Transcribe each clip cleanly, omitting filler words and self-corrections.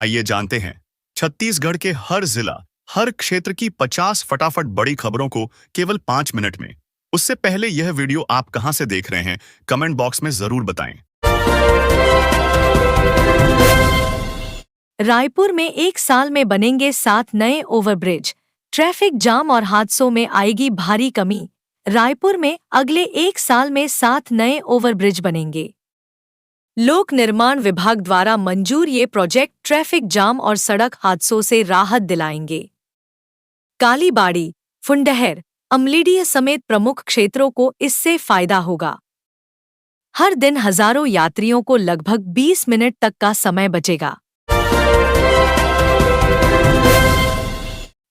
आइए जानते हैं छत्तीसगढ़ के हर जिला, हर क्षेत्र की 50 फटाफट बड़ी खबरों को केवल 5 मिनट में। उससे पहले यह वीडियो आप कहां से देख रहे हैं, कमेंट बॉक्स में जरूर बताएं। रायपुर में एक साल में बनेंगे 7 नए ओवरब्रिज। ट्रैफिक जाम और हादसों में आएगी भारी कमी। रायपुर में अगले एक साल में 7 नए ओवरब्रिज बनेंगे। लोक निर्माण विभाग द्वारा मंजूर ये प्रोजेक्ट ट्रैफिक जाम और सड़क हादसों से राहत दिलाएंगे। कालीबाड़ी, फुंडहर, अमलीडीह समेत प्रमुख क्षेत्रों को इससे फायदा होगा। हर दिन हजारों यात्रियों को लगभग 20 मिनट तक का समय बचेगा।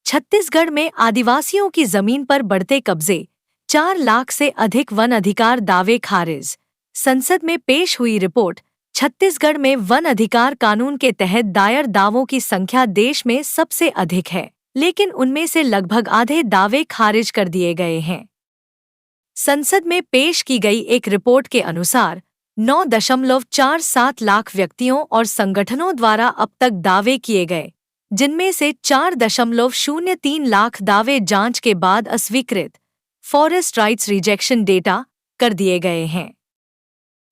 छत्तीसगढ़ में आदिवासियों की जमीन पर बढ़ते कब्जे, 4 लाख से अधिक वन अधिकार दावे खारिज। संसद में पेश हुई रिपोर्ट। छत्तीसगढ़ में वन अधिकार कानून के तहत दायर दावों की संख्या देश में सबसे अधिक है, लेकिन उनमें से लगभग आधे दावे खारिज कर दिए गए हैं। संसद में पेश की गई एक रिपोर्ट के अनुसार 9.47 लाख व्यक्तियों और संगठनों द्वारा अब तक दावे किए गए, जिनमें से 4.03 लाख दावे जांच के बाद अस्वीकृत फॉरेस्ट राइट्स रिजेक्शन डेटा कर दिए गए हैं।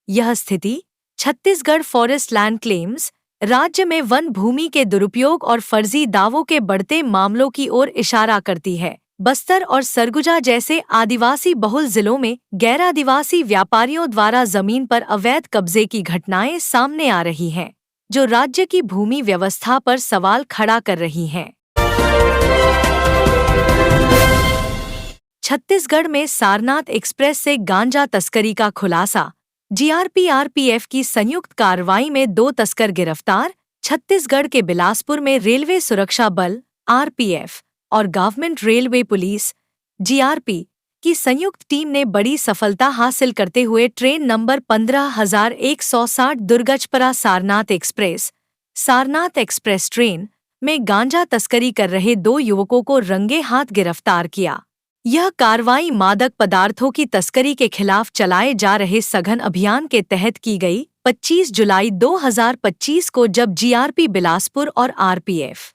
यह स्थिति छत्तीसगढ़ फॉरेस्ट लैंड क्लेम्स राज्य में वन भूमि के दुरुपयोग और फर्जी दावों के बढ़ते मामलों की ओर इशारा करती है। बस्तर और सरगुजा जैसे आदिवासी बहुल जिलों में गैर आदिवासी व्यापारियों द्वारा जमीन पर अवैध कब्जे की घटनाएं सामने आ रही हैं, जो राज्य की भूमि व्यवस्था पर सवाल खड़ा कर रही हैं। छत्तीसगढ़ में सारनाथ एक्सप्रेस से गांजा तस्करी का खुलासा। जीआरपी-आरपीएफ की संयुक्त कार्रवाई में 2 तस्कर गिरफ्तार। छत्तीसगढ़ के बिलासपुर में रेलवे सुरक्षा बल आरपीएफ और गवर्नमेंट रेलवे पुलिस जीआरपी की संयुक्त टीम ने बड़ी सफलता हासिल करते हुए ट्रेन नंबर 15,160 दुर्गजपरा सारनाथ एक्सप्रेस ट्रेन में गांजा तस्करी कर रहे 2 युवकों को रंगे हाथ गिरफ्तार किया। यह कार्रवाई मादक पदार्थों की तस्करी के खिलाफ चलाए जा रहे सघन अभियान के तहत की गई 25 जुलाई 2025 को, जब जीआरपी बिलासपुर और आरपीएफ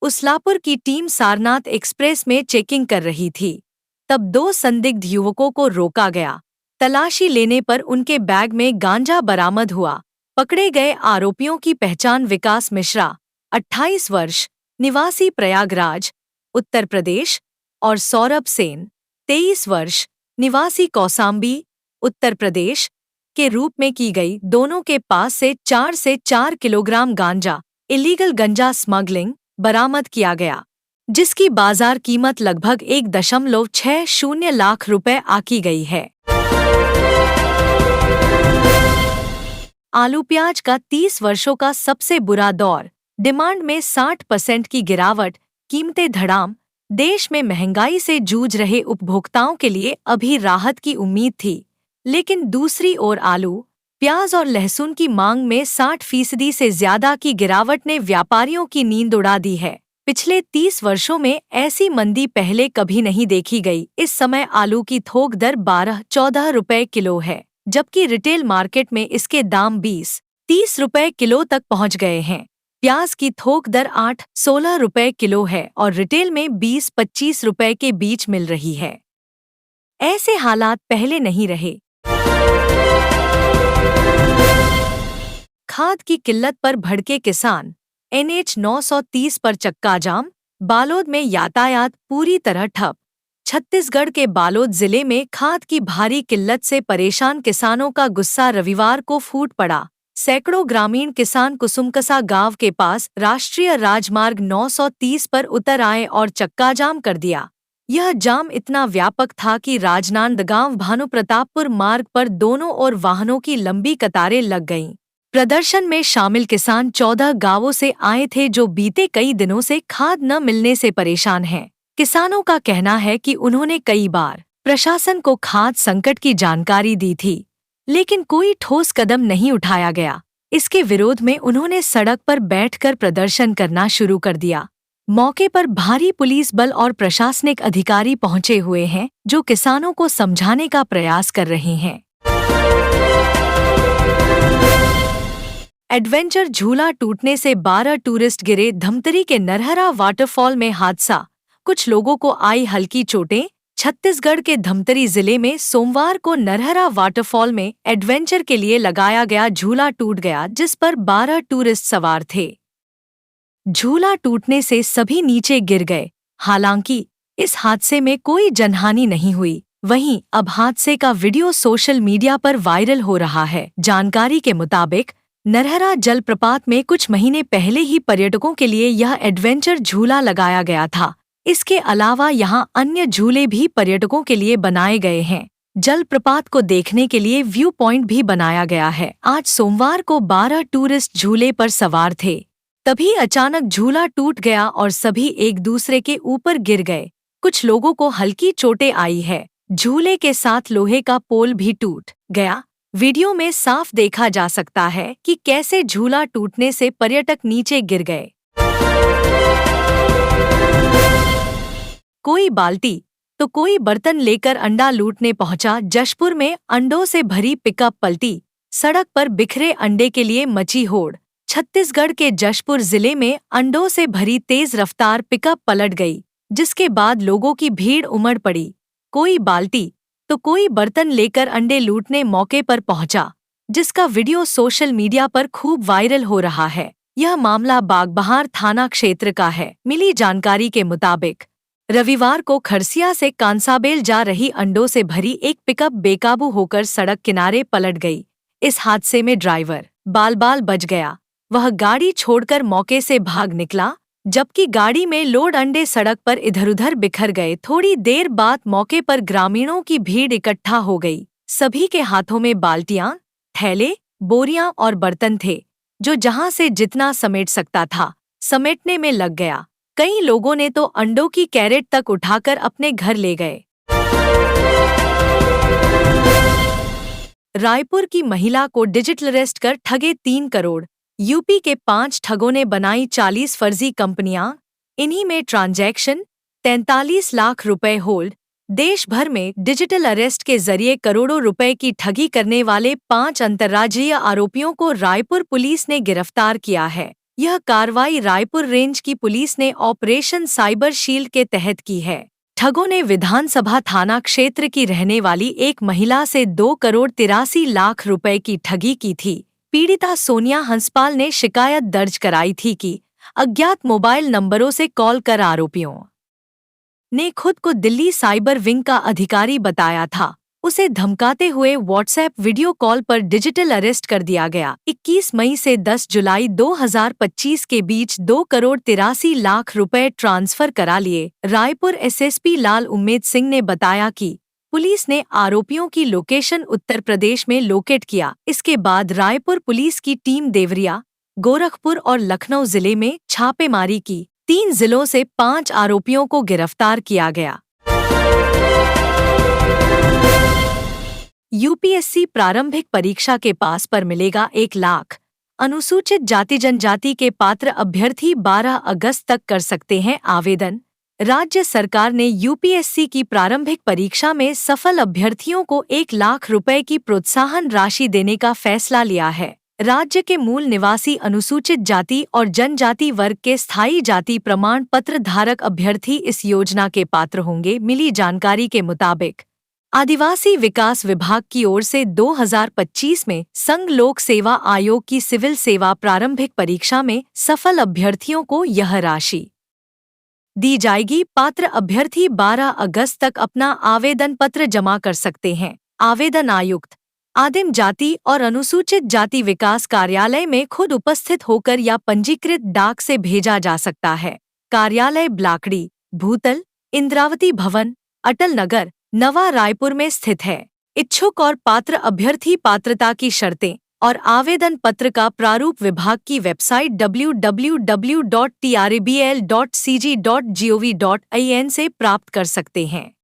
उसलापुर की टीम सारनाथ एक्सप्रेस में चेकिंग कर रही थी। तब 2 संदिग्ध युवकों को रोका गया। तलाशी लेने पर उनके बैग में गांजा बरामद हुआ। पकड़े गए आरोपियों की पहचान विकास मिश्रा, 28 वर्ष, निवासी प्रयागराज, उत्तर प्रदेश, और सौरभ सेन, 23 वर्ष, निवासी कौसाम्बी, उत्तर प्रदेश, के रूप में की गई। दोनों के पास से 4 किलोग्राम गांजा इलीगल गंजा स्मगलिंग बरामद किया गया, जिसकी बाजार कीमत लगभग 1.60 लाख रुपए आकी गई है। आलू प्याज का 30 वर्षों का सबसे बुरा दौर, डिमांड में 60% की गिरावट, कीमतें धड़ाम। देश में महंगाई से जूझ रहे उपभोक्ताओं के लिए अभी राहत की उम्मीद थी, लेकिन दूसरी ओर आलू, प्याज और लहसुन की मांग में 60% से ज्यादा की गिरावट ने व्यापारियों की नींद उड़ा दी है। पिछले 30 वर्षों में ऐसी मंदी पहले कभी नहीं देखी गई। इस समय आलू की थोक दर 12-14 रुपए किलो है, जबकि रिटेल मार्केट में इसके दाम 20-30 रुपए किलो तक पहुंच गए हैं। प्याज की थोक दर 8-16 रुपए किलो है और रिटेल में 20-25 रुपए के बीच मिल रही है। ऐसे हालात पहले नहीं रहे। खाद की किल्लत पर भड़के किसान, NH 930 पर चक्का जाम। बालोद में यातायात पूरी तरह ठप। छत्तीसगढ़ के बालोद जिले में खाद की भारी किल्लत से परेशान किसानों का गुस्सा रविवार को फूट पड़ा। सैकड़ों ग्रामीण किसान कुसुमकसा गांव के पास राष्ट्रीय राजमार्ग 930 पर उतर आए और चक्का जाम कर दिया। यह जाम इतना व्यापक था कि राजनांदगांव भानुप्रतापपुर मार्ग पर दोनों ओर वाहनों की लंबी कतारें लग गईं। प्रदर्शन में शामिल किसान 14 गांवों से आए थे, जो बीते कई दिनों से खाद न मिलने से परेशान हैं। किसानों का कहना है कि उन्होंने कई बार प्रशासन को खाद संकट की जानकारी दी थी, लेकिन कोई ठोस कदम नहीं उठाया गया। इसके विरोध में उन्होंने सड़क पर बैठकर प्रदर्शन करना शुरू कर दिया। मौके पर भारी पुलिस बल और प्रशासनिक अधिकारी पहुंचे हुए हैं, जो किसानों को समझाने का प्रयास कर रहे हैं। एडवेंचर झूला टूटने से 12 टूरिस्ट गिरे। धमतरी के नरहरा वाटरफॉल में हादसा, कुछ लोगों को आई हल्की चोटें। छत्तीसगढ़ के धमतरी जिले में सोमवार को नरहरा वाटरफॉल में एडवेंचर के लिए लगाया गया झूला टूट गया, जिस पर 12 टूरिस्ट सवार थे। झूला टूटने से सभी नीचे गिर गए। हालांकि इस हादसे में कोई जनहानि नहीं हुई। वहीं अब हादसे का वीडियो सोशल मीडिया पर वायरल हो रहा है। जानकारी के मुताबिक नरहरा जलप्रपात में कुछ महीने पहले ही पर्यटकों के लिए यह एडवेंचर झूला लगाया गया था। इसके अलावा यहां अन्य झूले भी पर्यटकों के लिए बनाए गए हैं। जलप्रपात को देखने के लिए व्यू पॉइंट भी बनाया गया है। आज सोमवार को 12 टूरिस्ट झूले पर सवार थे, तभी अचानक झूला टूट गया और सभी एक दूसरे के ऊपर गिर गए। कुछ लोगों को हल्की चोटें आई है। झूले के साथ लोहे का पोल भी टूट गया। वीडियो में साफ देखा जा सकता है कि कैसे झूला टूटने से पर्यटक नीचे गिर गए। कोई बाल्टी तो कोई बर्तन लेकर अंडा लूटने पहुंचा। जशपुर में अंडों से भरी पिकअप पलटी, सड़क पर बिखरे अंडे के लिए मची होड़। छत्तीसगढ़ के जशपुर जिले में अंडों से भरी तेज रफ्तार पिकअप पलट गई, जिसके बाद लोगों की भीड़ उमड़ पड़ी। कोई बाल्टी तो कोई बर्तन लेकर अंडे लूटने मौके पर पहुंचा, जिसका वीडियो सोशल मीडिया पर खूब वायरल हो रहा है। यह मामला बागबहार थाना क्षेत्र का है। मिली जानकारी के मुताबिक रविवार को खरसिया से कांसाबेल जा रही अंडों से भरी एक पिकअप बेकाबू होकर सड़क किनारे पलट गई। इस हादसे में ड्राइवर बाल बच गया। वह गाड़ी छोड़कर मौके से भाग निकला, जबकि गाड़ी में लोड अंडे सड़क पर इधर-उधर बिखर गए। थोड़ी देर बाद मौके पर ग्रामीणों की भीड़ इकट्ठा हो गई। सभी के हाथों में बाल्टियां, थैले, बोरियां और बर्तन थे, जो जहां से जितना समेट सकता था समेटने में लग गया। कई लोगों ने तो अंडों की कैरेट तक उठाकर अपने घर ले गए। रायपुर की महिला को डिजिटल अरेस्ट कर ठगे 3 करोड़। यूपी के 5 ठगों ने बनाई 40 फर्जी कंपनियां, इन्हीं में ट्रांजैक्शन 43 लाख रुपए होल्ड। देश भर में डिजिटल अरेस्ट के जरिए करोड़ों रुपए की ठगी करने वाले 5 अंतर्राज्यीय आरोपियों को रायपुर पुलिस ने गिरफ्तार किया है। यह कार्रवाई रायपुर रेंज की पुलिस ने ऑपरेशन साइबर शील्ड के तहत की है। ठगों ने विधानसभा थाना क्षेत्र की रहने वाली एक महिला से 2 करोड़ 83 लाख रुपए की ठगी की थी। पीड़िता सोनिया हंसपाल ने शिकायत दर्ज कराई थी कि अज्ञात मोबाइल नंबरों से कॉल कर आरोपियों ने खुद को दिल्ली साइबर विंग का अधिकारी बताया था। उसे धमकाते हुए व्हाट्सएप वीडियो कॉल पर डिजिटल अरेस्ट कर दिया गया। 21 मई से 10 जुलाई 2025 के बीच 2 करोड़ 83 लाख रुपए ट्रांसफर करा लिए। रायपुर एसएसपी लाल उम्मेद सिंह ने बताया कि पुलिस ने आरोपियों की लोकेशन उत्तर प्रदेश में लोकेट किया। इसके बाद रायपुर पुलिस की टीम देवरिया, गोरखपुर और लखनऊ जिले में छापेमारी की। 3 जिलों से 5 आरोपियों को गिरफ्तार किया गया। यूपीएससी प्रारंभिक परीक्षा के पास पर मिलेगा 1 लाख। अनुसूचित जाति जनजाति के पात्र अभ्यर्थी 12 अगस्त तक कर सकते हैं आवेदन। राज्य सरकार ने यूपीएससी की प्रारंभिक परीक्षा में सफल अभ्यर्थियों को 1 लाख रुपए की प्रोत्साहन राशि देने का फैसला लिया है। राज्य के मूल निवासी अनुसूचित जाति और जनजाति वर्ग के स्थायी जाति प्रमाण पत्र धारक अभ्यर्थी इस योजना के पात्र होंगे। मिली जानकारी के मुताबिक आदिवासी विकास विभाग की ओर से 2025 में संघ लोक सेवा आयोग की सिविल सेवा प्रारंभिक परीक्षा में सफल अभ्यर्थियों को यह राशि दी जाएगी। पात्र अभ्यर्थी 12 अगस्त तक अपना आवेदन पत्र जमा कर सकते हैं। आवेदन आयुक्त, आदिम जाति और अनुसूचित जाति विकास कार्यालय में खुद उपस्थित होकर या पंजीकृत डाक से भेजा जा सकता है। कार्यालय ब्लाकड़ी, भूतल, इंद्रावती भवन, अटल नगर, नवा रायपुर में स्थित है। इच्छुक और पात्र अभ्यर्थी पात्रता की शर्तें और आवेदन पत्र का प्रारूप विभाग की वेबसाइट www.trabl.cg.gov.in से प्राप्त कर सकते हैं।